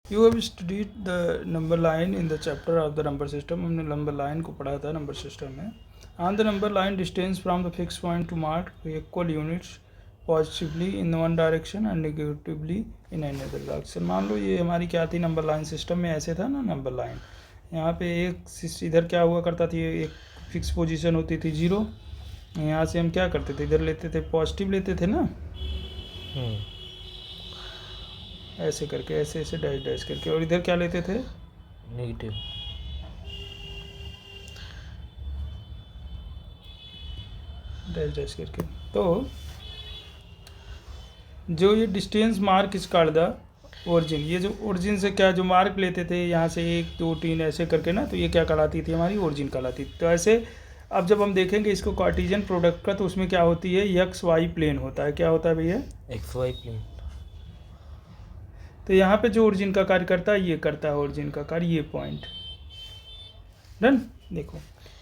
You have studied the number line in the chapter of the number system. हमने number line को पढ़ा था number system में. On the number line, distance from the fixed point to mark equal units positively in one direction and negatively in another direction. मान लो ये हमारी क्या थी number line system में ऐसे था ना number line. यहाँ पे एक इधर क्या हुआ करता थी, एक फिक्स पोजीशन होती थी 0. यहाँ से हम क्या करते थे, इधर लेते थे पॉजिटिव लेते थे ना, ऐसे करके ऐसे ऐसे डैश डैश करके, और इधर क्या लेते थे, नेगेटिव. डैश डैश करके. तो जो ये डिस्टेंस मार्क इस काट दा ओरिजिन, ये जो ओरिजिन से क्या जो मार्क लेते थे यहाँ से 1 2 3 ऐसे करके ना, तो ये क्या कहलाती थी, हमारी ओरिजिन कहलाती थी. तो ऐसे अब जब हम देखेंगे इसको कार्टेशियन प्रोडक्ट का, तो उसमें क्या होती है, एक्स वाई प्लेन होता है. क्या होता है भैया, एक्स वाई प्लेन. तो यहाँ पे जो ओरिजिन का कार्य करता है, ये करता है ओरिजिन का कार्य, ये पॉइंट. डन. देखो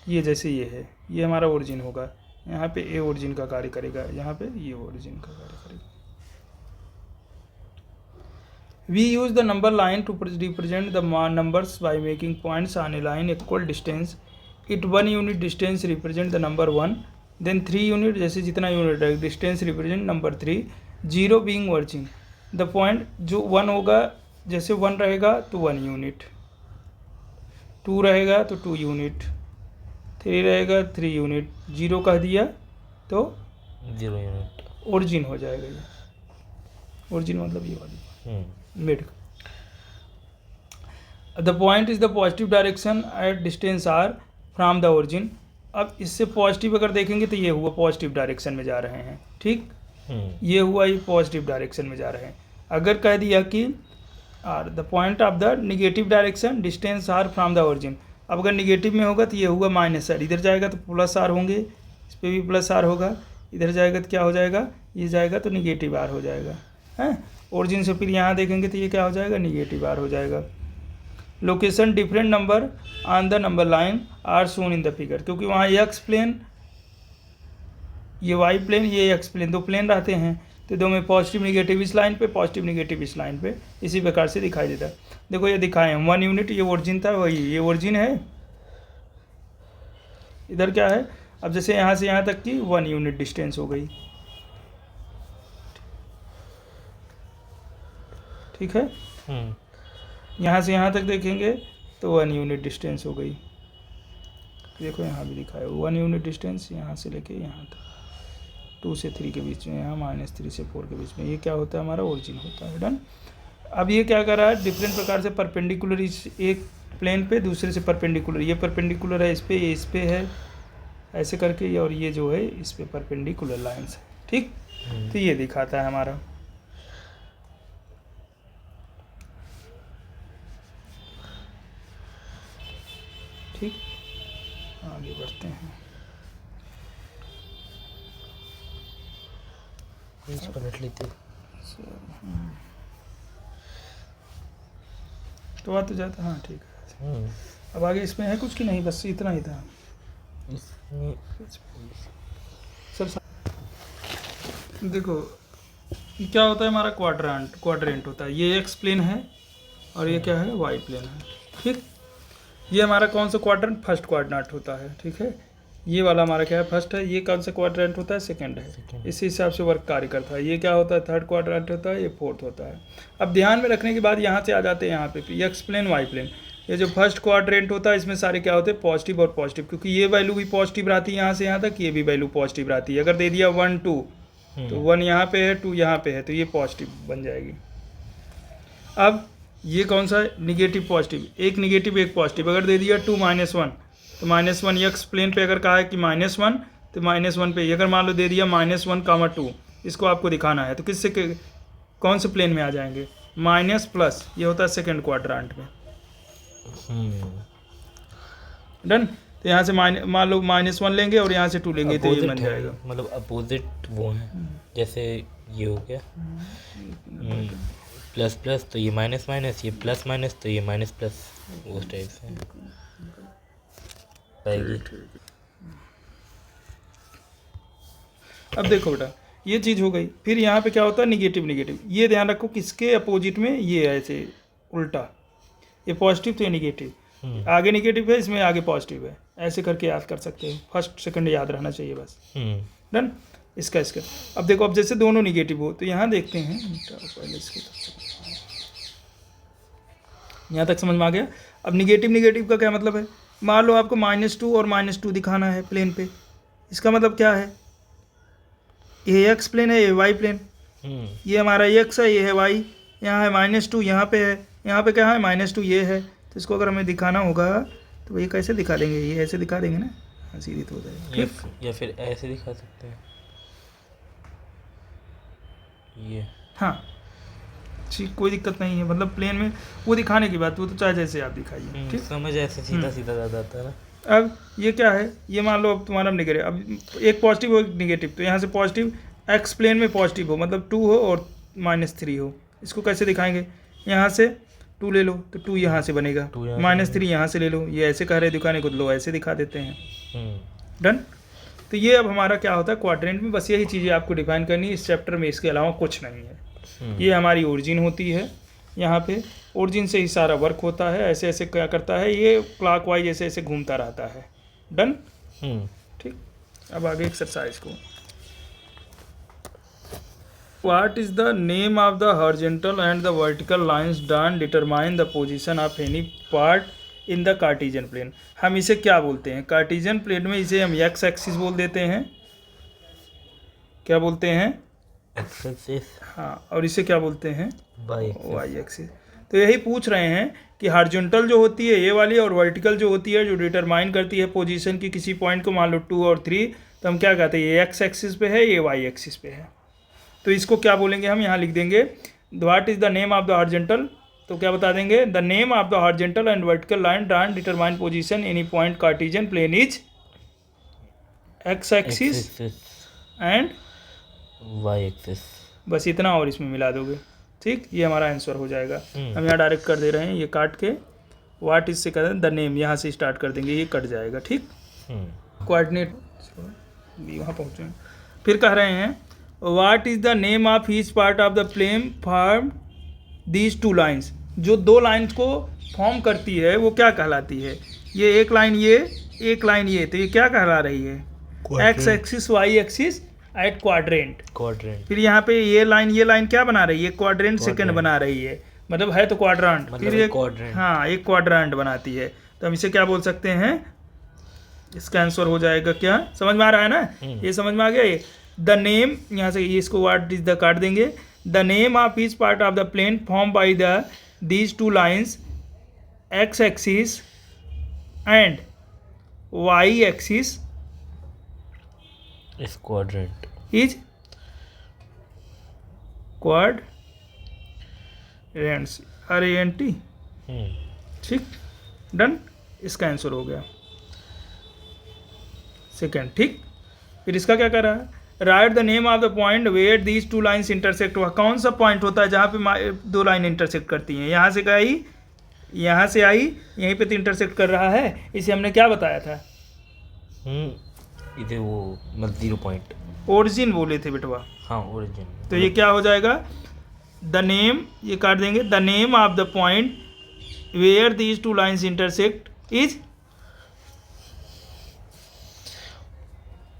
ये जैसे ये है, ये हमारा ओरिजिन होगा, यहाँ पे ए ओरिजिन का कार्य करेगा, यहाँ पे ये ओरिजिन का कार्य करेगा. We use the number line to represent the numbers by making points on a line equal distance. It 1 unit distance represent the number 1, then 3 unit, जैसे जितना यूनिट है distance represent number 3, 0 being origin. The point जो 1 होगा, जैसे 1 रहेगा तो 1 unit, 2 रहेगा तो 2 यूनिट, 3 रहेगा 3 यूनिट, 0 कह दिया तो 0 यूनिट. ओरिजिन हो जाएगा. ये ओरिजिन मतलब ये वाली मिड. The point is the positive direction at distance R from the origin. अब इससे पॉजिटिव अगर देखेंगे तो ये हुआ पॉजिटिव डायरेक्शन में जा रहे हैं, ठीक. ये हुआ ये पॉजिटिव डायरेक्शन में जा रहे हैं. अगर कह दिया कि R the point of the negative direction distance R from the origin, अब अगर निगेटिव में होगा तो ये हुआ माइनस आर, इधर जाएगा तो प्लस आर होंगे, इस पर भी प्लस आर होगा, इधर जाएगा तो क्या हो जाएगा, ये जाएगा तो निगेटिव आर हो जाएगा है. ओरिजिन से फिर यहाँ देखेंगे तो ये क्या हो जाएगा, निगेटिव आर हो जाएगा. Location different number on the number line are shown in the figure, क्योंकि वहाँ एक्स प्लेन, ये वाई प्लेन, ये एक्स प्लेन, दो प्लेन रहते हैं, तो दो में पॉजिटिव निगेटिव इस लाइन पे, पॉजिटिव निगेटिव इस लाइन पे, इसी प्रकार से दिखाई देता है. देखो ये दिखाए हैं 1 यूनिट, ये ओरिजिन था, वही ये ओरिजिन है. इधर क्या है, अब जैसे यहाँ से यहाँ तक की 1 यूनिट डिस्टेंस हो गई, ठीक है. यहाँ से यहाँ तक देखेंगे तो 1 यूनिट डिस्टेंस हो गई. देखो यहाँ भी दिखाया 1 यूनिट डिस्टेंस यहाँ से लेके यहाँ तक, 2 से 3 के बीच में, यहाँ -3 से 4 के बीच में, ये क्या होता है, हमारा ओरिजिन होता है. डन. अब ये क्या कर रहा है, डिफरेंट प्रकार से परपेंडिकुलर, इस एक प्लेन पे दूसरे से परपेंडिकुलर, ये परपेंडिकुलर है इस पे है, ऐसे करके, और ये जो है इस पे परपेंडिकुलर लाइन्स है, ठीक. तो ये दिखाता है हमारा. ठीक, आगे बढ़ते हैं. पलट लेते. तो आ तो जाता, हाँ ठीक है. अब आगे इसमें है कुछ कि नहीं, बस इतना ही था. सर देखो क्या होता है, हमारा क्वाड्रेंट होता है. ये एक्स प्लेन है और ये क्या है, वाई प्लेन है, ठीक. ये हमारा कौन सा क्वाड्रेंट, फर्स्ट क्वाड्रेंट होता है, ठीक है. ये वाला हमारा क्या है, फर्स्ट है. ये कौन सा क्वाड्रेंट होता है, सेकंड है. इसी हिसाब से वर्क कार्य करता है. ये क्या होता है, थर्ड क्वाड्रेंट होता है, ये फोर्थ होता है. अब ध्यान में रखने के बाद यहाँ से आ जाते हैं यहाँ पे एक्स प्लेन वाई प्लेन. ये जो फर्स्ट क्वाड्रेंट होता है, इसमें सारे क्या होते हैं, पॉजिटिव और पॉजिटिव, क्योंकि ये वैल्यू भी पॉजिटिव रहती है यहाँ से यहाँ तक, ये भी वैल्यू पॉजिटिव रहती है. अगर दे दिया 1 2, तो 1 यहाँ पे है, 2 यहाँ पे है, तो ये पॉजिटिव बन जाएगी. अब ये कौन सा है, निगेटिव पॉजिटिव, एक निगेटिव एक पॉजिटिव. अगर दे दिया 2 -1, तो -1 एक्स प्लेन पे अगर कहा है कि -1, तो -1 पे, अगर मान लो दे दिया -1, 2, इसको आपको दिखाना है, तो किससे कौन से प्लेन में आ जाएंगे, माइनस प्लस, ये होता है सेकंड क्वाड्रेंट में. डन. तो यहाँ से मान लो -1 लेंगे और यहाँ से 2 लेंगे, तो ये बन जाएगा, मतलब अपोजिट वो है. जैसे ये हो गया प्लस प्लस, तो ये माइनस माइनस, ये प्लस माइनस, तो ये माइनस प्लस, उस टाइप से आएगी. अब देखो बेटा, ये चीज़ हो गई. फिर यहाँ पे क्या होता है, निगेटिव. ये ध्यान रखो किसके अपोजिट में, ये ऐसे उल्टा, ये पॉजिटिव तो ये निगेटिव, हम्म, आगे निगेटिव है इसमें आगे पॉजिटिव है, ऐसे करके याद कर सकते हो, फर्स्ट सेकंड याद रहना चाहिए बस। डन। इसका अब देखो, अब जैसे दोनों निगेटिव हो तो यहाँ देखते हैं, पहले इसको यहाँ तक समझ में आ गया। अब निगेटिव का क्या मतलब है, मान लो आपको -2 और -2 दिखाना है प्लेन पे, इसका मतलब क्या है, ये एक्स प्लेन है ये वाई प्लेन, ये हमारा एक्स है ये है वाई, यहाँ है -2 यहाँ पे है, यहाँ पे क्या है -2 ये है, तो इसको अगर हमें दिखाना होगा तो ये कैसे दिखा देंगे, ये ऐसे दिखा देंगे ना, हाँ सीधी तो हो जाएगी, ठीक। या फिर ऐसे दिखा सकते हैं ये, हाँ ठीक, कोई दिक्कत नहीं है, मतलब प्लेन में वो दिखाने की बात, वो तो चाहे जैसे आप दिखाइए, ठीक। समझ ऐसे सीधा सीधा ज्यादा आता है ना। अब ये क्या है, ये मान लो अब तुम्हारा निगेटिव, अब एक पॉजिटिव हो एक निगेटिव, तो यहाँ से पॉजिटिव एक्स प्लेन में पॉजिटिव हो, मतलब 2 हो और -3 हो, इसको कैसे दिखाएंगे, यहाँ से 2 ले लो तो 2 यहाँ से बनेगा, -3 यहाँ से ले लो, ये ऐसे कह रहे दिखाने को, लो ऐसे दिखा देते हैं। डन। तो ये अब हमारा क्या होता है क्वाड्रेंट में, बस यही चीज़ें आपको डिफाइन करनी है इस चैप्टर में, इसके अलावा कुछ नहीं है। ये हमारी ओरिजिन होती है, यहाँ पे ओरिजिन से ही सारा वर्क होता है, ऐसे ऐसे क्या करता है ये क्लॉकवाइज ऐसे ऐसे घूमता रहता है। डन। ठीक। अब आगे एक्सरसाइज को, what is the name of the horizontal and the vertical lines done determine the position of any part in the Cartesian plane. हम इसे क्या बोलते हैं, कार्टेशियन प्लेन में इसे हम एक्स एक्सिस बोल देते हैं, क्या बोलते हैं, एक्सिस। हाँ, और इसे क्या बोलते हैं, वाई एक्सिस। तो यही पूछ रहे हैं कि हॉरिजॉन्टल जो होती है ये वाली, और वर्टिकल जो होती है जो डिटरमाइन करती है पोजीशन की किसी पॉइंट को, मान लो 2 और 3, तो हम क्या कहते हैं, ये एक्स एक्सिस पे है ये वाई एक्सिस पे है, तो इसको क्या बोलेंगे, हम यहाँ लिख देंगे what is the name of the horizontal, तो क्या बता देंगे, the name of the horizontal and vertical line drawn determine position any point Cartesian plane is X axis and Y axis, बस इतना, और इसमें मिला दोगे, ठीक। ये हमारा आंसर हो जाएगा। हम यहाँ डायरेक्ट कर दे रहे हैं, ये काट के व्हाट इज से कर दें, द नेम यहाँ से स्टार्ट कर देंगे, ये कट जाएगा, ठीक। कोऑर्डिनेट वहाँ पहुँचे, फिर कह रहे हैं what is the name of each part of the plane form these 2 lines, जो 2 लाइन्स को फॉर्म करती है वो क्या कहलाती है, ये एक लाइन ये एक लाइन ये, तो ये क्या कहला रही है, X axis Y axis at quadrant. फिर यहाँ पे ये लाइन क्या बना रही है, क्वाड्रेंट सेकंड बना रही है, मतलब है तो क्वाड्रांट, मतलब फिर एक हाँ एक क्वाड्रांट बनाती है, तो हम इसे क्या बोल सकते हैं, इसका आंसर हो जाएगा क्या, समझ में आ रहा है ना, ये समझ में आ गया। ये द नेम, यहाँ से ये इसको व्हाट इज द काट देंगे, the name of each part of the plane form by the these 2 lines X axis and Y axis is quadrant is quadrants, RANT, ठीक। डन। इसका आंसर हो गया सेकंड, ठीक। फिर इसका क्या कर रहा है, write the name of the point where these 2 lines intersect हुआ, कौन सा पॉइंट होता है जहाँ पे 2 लाइन इंटरसेक्ट करती हैं, यहाँ से गई यहाँ से आई, यहीं पे तो इंटरसेक्ट कर रहा है, इसे हमने क्या बताया था, इधर वो मतलब 0 पॉइंट ओरिजिन बोले थे बेटवा, हाँ ओरिजिन, तो ये क्या हो जाएगा, द नेम, ये काट देंगे, the name of the point where these 2 lines intersect is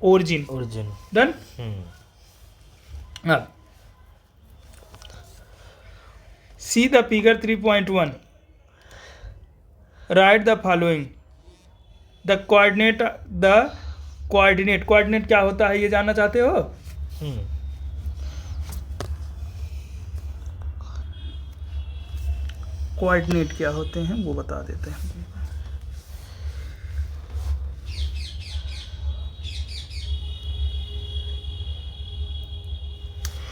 origin. Done. अब see the figure 3.1, write the following, the coordinate क्या होता है ये जानना चाहते हो, कोऑर्डिनेट क्या होते हैं वो बता देते हैं।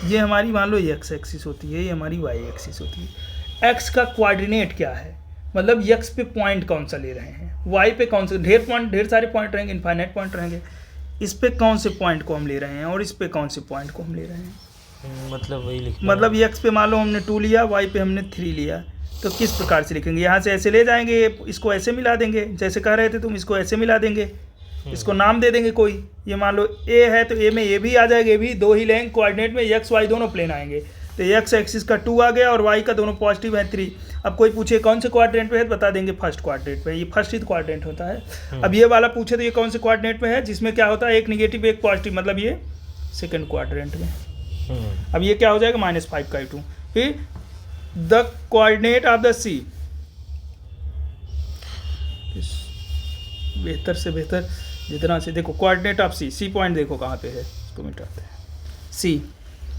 ये हमारी मान लो ये एक्स एक्सिस होती है, ये हमारी वाई एक्सिस होती है। एक्स का कोऑर्डिनेट क्या है, मतलब एक्स पे पॉइंट कौन सा ले रहे हैं, वाई पे कौन सा, ढेर सारे पॉइंट रहेंगे, इनफाइनाइट पॉइंट रहेंगे, इस पे कौन से पॉइंट को हम ले रहे हैं और इस पे कौन से पॉइंट को हम ले रहे हैं, मतलब वही लिखना, मतलब एक्स पे मान लो हमने 2 लिया, वाई पे हमने 3 लिया, तो किस प्रकार से लिखेंगे, यहाँ से ऐसे ले जाएंगे, इसको ऐसे मिला देंगे, जैसे कह रहे थे तुम, इसको ऐसे मिला देंगे, इसको नाम दे देंगे कोई, ये मान लो ए है तो ए में ये भी आ जाएगा, ये भी 2 ही लेंगे, कोऑर्डिनेट में एक्स वाई दोनों प्लेन आएंगे, तो एक्स एक्सिस का 2 आ गया और वाई का दोनों पॉजिटिव है 3। अब कोई पूछे कौन से क्वाड्रेंट पे है, बता देंगे फर्स्ट क्वाड्रेंट पे, ये फर्स्ट ही क्वाड्रेंट होता है। अब ये वाला पूछे तो ये कौन से क्वाड्रेंट पे है, जिसमें क्या होता है एक निगेटिव एक पॉजिटिव, मतलब ये सेकंड क्वाड्रेंट में। अब ये क्या हो जाएगा -5 का 2। फिर the coordinate of the C, बेहतर से बेहतर जितना से देखो coordinate of C, C point देखो कहाँ पे है, इसको मिटाते हैं।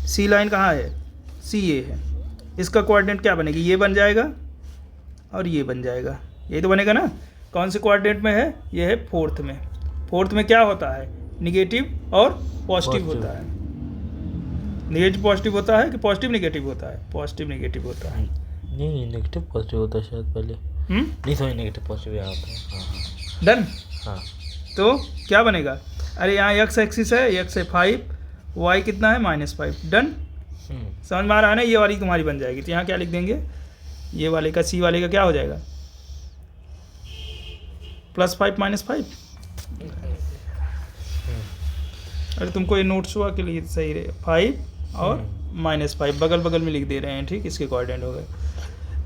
सी लाइन कहाँ है, सी ये है, इसका कोऑर्डिनेट क्या बनेगी, ये बन जाएगा और ये बन जाएगा, ये तो बनेगा ना। कौन से कोऑर्डिनेट में है, ये है फोर्थ में। फोर्थ में क्या होता है, निगेटिव और पॉजिटिव होता है। निगेटिव पॉजिटिव होता है कि पॉजिटिव निगेटिव होता है, पॉजिटिव निगेटिव होता है। नहीं नेगेटिव पॉजिटिव होता है शायद पहले। नहीं सॉरी नेगेटिव पॉजिटिव यहाँ होता है। डन। हाँ तो क्या बनेगा, अरे यहाँ एक्स एक्सिस है, एक्स है 5, वाई कितना है -5। डन। समझ में आ रहा है ना, ये वाली तुम्हारी बन जाएगी। तो यहाँ क्या लिख देंगे, ये वाले का सी वाले का क्या हो जाएगा +5 -5। अरे तुमको ये नोट्स हुआ के लिए सही रहे, 5 और -5 बगल बगल में लिख दे रहे हैं, ठीक, इसके कोऑर्डिनेट हो गए।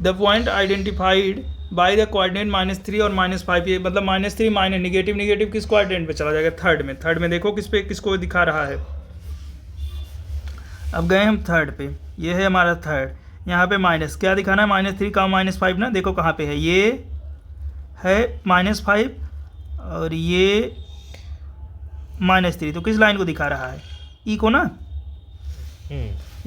The point identified by the coordinate -3 और -5, ये मतलब -3 माइनस निगेटिव निगेटिव किस कोऑर्डिनेट पे चला जाएगा, थर्ड में। थर्ड में देखो किस पे किसको दिखा रहा है। अब गए हम थर्ड पे, ये है हमारा थर्ड, यहाँ पे माइनस क्या दिखाना है, -3 का -5 ना, देखो कहाँ पे है, ये है -5 और ये -3, तो किस लाइन को दिखा रहा है, ई को ना।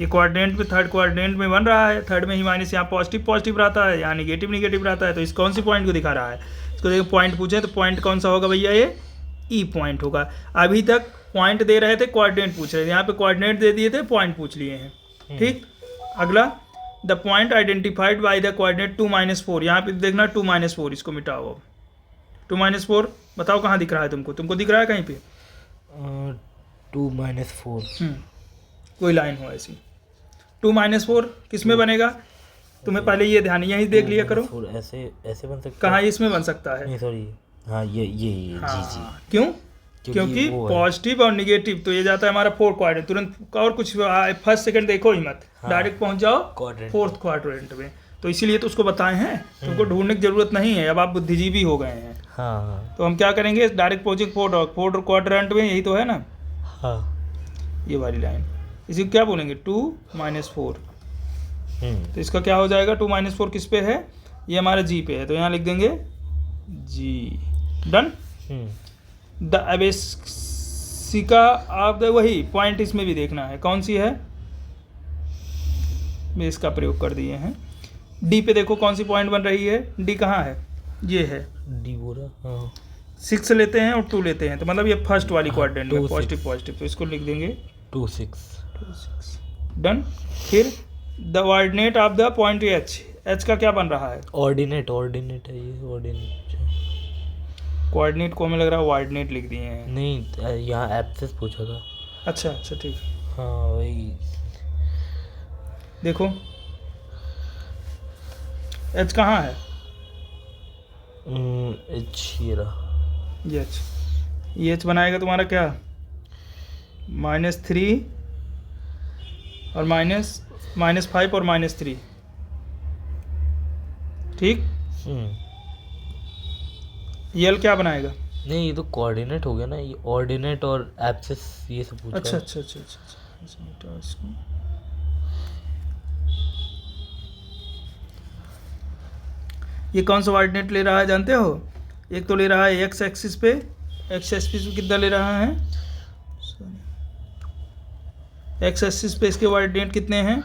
ये कोऑर्डिनेट पे थर्ड कोऑर्डिनेट में बन रहा है, थर्ड में ही माइनस, यहाँ पॉजिटिव पॉजिटिव रहता है, यहाँ निगेटिव निगेटिव रहता है, तो इस कौन सी पॉइंट को दिखा रहा है, इसको देखो पॉइंट पूछे तो पॉइंट कौन सा होगा भैया, ये ई पॉइंट होगा। अभी तक पॉइंट दे रहे थे, कोऑर्डिनेट पूछ रहे थे, यहाँ पे कोऑर्डिनेट दे दिए थे, पॉइंट पूछ लिए हैं, ठीक। अगला the point identified by the coordinate 2 -4, यहाँ पे देखना 2 -4, इसको मिटाओ। 2 -4 बताओ कहाँ दिख रहा है तुमको दिख रहा है कहीं पे 2 -4 कोई लाइन हो ऐसी। 2 -4 किस में बनेगा, तुम्हें पहले ये ध्यान यही देख लिया करो, ऐसे ऐसे बन सकता है, कहाँ इसमें बन सकता है, नहीं सॉरी हाँ ये हाँ, जी क्यों, क्योंकि पॉजिटिव और निगेटिव, तो ये जाता है हमारा 4 क्वाड्रेंट, तुरंत और कुछ फर्स्ट सेकंड देखो ही मत, डायरेक्ट पहुंच जाओ 4th क्वाड्रेंट में। तो इसीलिए तो उसको बताए हैं, तुमको ढूंढने की जरूरत नहीं है, अब आप बुद्धिजीवी हो गए हैं। हाँ तो हम क्या करेंगे, डायरेक्ट पहुंचेंगे 4th क्वाड्रेंट में, यही तो है ना, हाँ ये वाली लाइन, इसी को क्या बोलेंगे 2 -4। तो इसका क्या हो जाएगा, 2 -4 किस पे है, ये हमारा जी पे है, तो यहाँ लिख देंगे जी। डन। द अबेसिका ऑफ द, वही पॉइंट इसमें भी देखना है कौन सी है, बेस का प्रयोग कर दिए हैं। डी पे देखो कौन सी पॉइंट बन रही है, डी कहाँ है, ये है डी बोरा, हाँ 6 लेते हैं और 2 लेते हैं, तो मतलब ये फर्स्ट वाली क्वाड्रेंट में पॉजिटिव पॉजिटिव, तो इसको लिख देंगे 2 6। डन। फिर the ordinate of the point H, H का क्या बन रहा है, ऑर्डिनेट है ये, ऑर्डिनेट कोऑर्डिनेट को हमें लग रहा है ऑर्डिनेट लिख दिए हैं, नहीं यहाँ एब्सिस पूछा था। अच्छा ठीक, हाँ वही देखो एच कहाँ है, एच ये रहा, ये एच बनाएगा तुम्हारा क्या, -3 और -5 और -3, ठीक। ये क्या बनाएगा, नहीं ये तो कोऑर्डिनेट हो गया ना, ये ऑर्डिनेट और एब्सिस ये सब पूछा। अच्छा इसको ये कौन सा ऑर्डिनेट ले रहा है जानते हो, एक तो ले रहा है एक्स एक्सिस पे, एक्स एक्सिस पे कितना ले रहा है, एक्स एक्सिस पे इसके ऑर्डिनेट कितने हैं,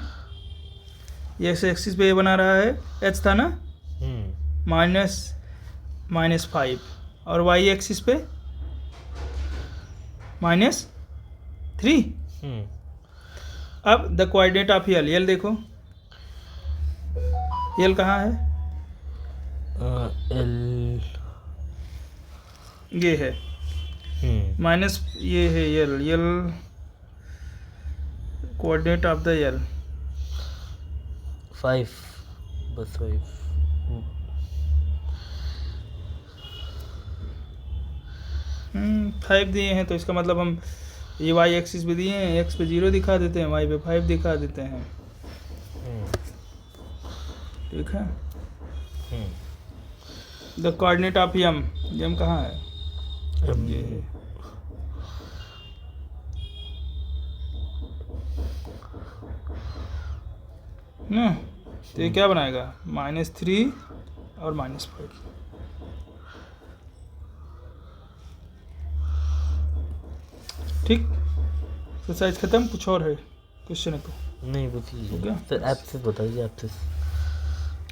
ये एक्स एक्सिस पे ये बना रहा है, एच था ना, -5 और वाई एक्सिस पे -3। अब द कोऑर्डिनेट ऑफ यल, यल देखो यल कहाँ है, एल ये है माइनस, ये है यल कोऑर्डिनेट ऑफ द यल 5 बस 5। फाइव दिए हैं, तो इसका मतलब हम ये वाई एक्सिस पे दिए हैं, एक्स पे 0 दिखा देते हैं, वाई पे 5 दिखा देते हैं, ठीक है। द कोऑर्डिनेट ऑफ यम, यम कहाँ है? ये है। ना तो ये क्या बनाएगा? -3 और -5। ठीक, एक्सरसाइज खत्म। कुछ और है क्वेश्चन है तो? नहीं बची हो गया? सर। एब्सिस बता दीजिए, एब्सिस।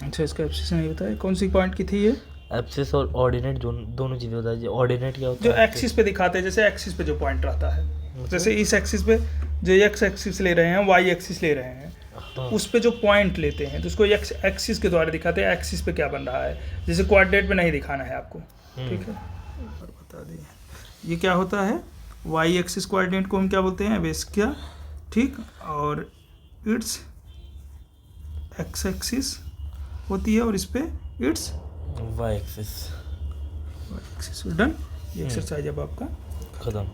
अच्छा, इसका एब्सिस नहीं बताया। कौन सी पॉइंट की थी ये? एब्सिस और ऑर्डिनेट दोनों चीज़ें बता दीजिए। ऑर्डिनेट क्या होता जो है? एक्सिस पे दिखाते हैं, जैसे एक्सिस पे जो पॉइंट रहता है, जैसे इस एक्सिस पे जो एक्स एक्सिस ले रहे हैं, वाई एक्सिस ले रहे हैं, हाँ। उस पे जो पॉइंट लेते हैं तो उसको एक्स एक्सिस के द्वारा दिखाते हैं। एक्सिस पे क्या बन रहा है, जैसे कोऑर्डिनेट में नहीं दिखाना है आपको। ठीक है, और बता दें ये क्या होता है। वाई एक्सिस कोऑर्डिनेट को हम क्या बोलते हैं? वेस्किया। ठीक, और इट्स एक्स एक्सिस होती है और इस पे it's Y axis. Y axis. Done. ये एक्सरसाइज अब आपका खत्म।